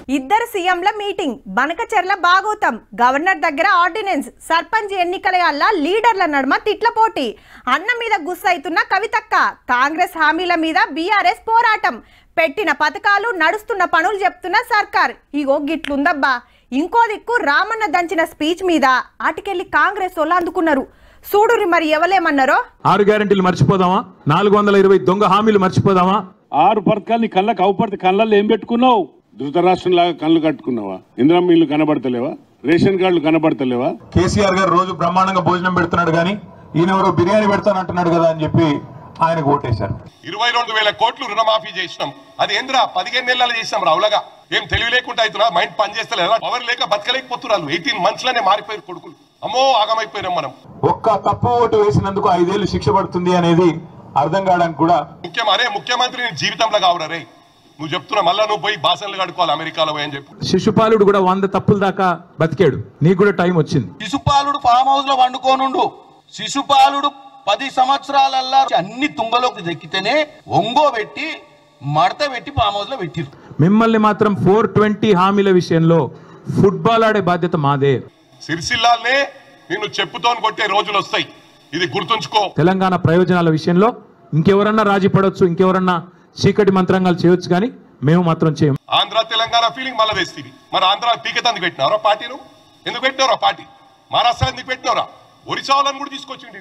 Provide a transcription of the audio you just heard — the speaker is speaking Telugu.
ఇద్దరు సీఎంల మీటింగ్ బనకచెర్ల భాగోతం గవర్నర్ దగ్గర ఆర్డినెన్స్ సర్పంచ్ ఎన్నికల లీడర్ల నడుమ తిట్ల పోటీ అన్న మీద గుస్సైతున్న కవితక్క కాంగ్రెస్ హామీల మీద బీఆర్ఎస్ పోరాటం పెట్టిన పథకాలు నడుస్తున్న పనులు చెప్తున్న సర్కార్ ఇగో గిట్లుందబ్బా ఇంకో దిక్కు రామన్న దంచిన స్పీచ్ మీద ఆటికెళ్ళి కాంగ్రెస్ వాళ్ళు అందుకున్నారు చూడురి మరి ఎవలేమన్నారో 6 గ్యారెంటీలు మర్చిపోదామా 420 దొంగ హామీలు మర్చిపోదామా 6 పథకాలని కళ్ళకు అవుపడితే కళ్ళల్లో ఏం పెట్టుకున్నావు ధృతరాష్ట్రంలాగా కళ్ళు కట్టుకున్నావా ఇందిరమ్మ ఇల్లు కనబడతలేవా రేషన్ కార్డులు కనబడతలేవా కేసీఆర్ గారు రోజు బ్రహ్మాండంగా భోజనం పెడుతున్నాడు కానీ ఈయన ఎవరో బిర్యానీ పెడతానంటున్నాడు కదా అని చెప్పి ఆయనకు ఓటేశారు 22,000 కోట్లు రుణమాఫీ చేసినాం అది ఏంద్రా 15 నెలలు చేసినాం రావులగా ఏం తెలివి లేకుండా అవుతున్నా మైండ్ పని చేస్తలేదా పవర్ లేక బతకలేకపోతున్నారు 18 months లోనే మారిపోయారు కొడుకులు అమ్మో ఆగమైపోయినాం మనం ఒక్క తప్పు ఓటు వేసినందుకు 5 ఏళ్లు శిక్ష పడుతుంది అనేది అర్థం కావడానికి కూడా ముఖ్యమంత్రిని జీవితంలో కావురా రే నువ్వు చెప్తున్నా మళ్ళా నువ్వు పోయి బాసనలు కడుకోవాలి అమెరికాలో పోయి అని చెప్పి శిశుపాలుడు కూడా 100 తప్పుల దాకా బతికాడు నీకు కూడా టైం వచ్చింది శిశుపాలుడు ఫామ్ హౌస్ లో వండుకోనుండు శిశుపాలుడు 10 సంవత్సరాలల్లా అన్ని తుంగలోకి దక్కితేనే ఒంగోబెట్టి మడత పెట్టి ఫామ్ హౌస్ లో పెట్టిరు మిమ్మల్ని మాత్రం 420 హామీల విషయంలో ఫుట్బాల్ ఆడే బాధ్యత మాదే సిరిసిల్లాల్నే నిన్ను చెప్పుతోని కొట్టే రోజులు వస్తాయి ఇది గుర్తుంచుకో తెలంగాణ ప్రయోజనాల విషయంలో ఇంకెవరన్నా రాజీ పడవచ్చు ఇంకెవరన్నా చీకటి మంత్రంగాలు చేయొచ్చు కానీ మేము మాత్రం చేయం ఆంధ్ర తెలంగాణ ఫీలింగ్ మళ్ళీ తెస్తుంది మరి ఆంధ్ర పీకెత్ ఎందుకు పెట్టినారా పార్టీను ఎందుకు పెట్టినారా పార్టీ మహారాష్ట్ర ఎందుకు పెట్టినారా ఒరిస్సా వాళ్ళని కూడా తీసుకొచ్చింది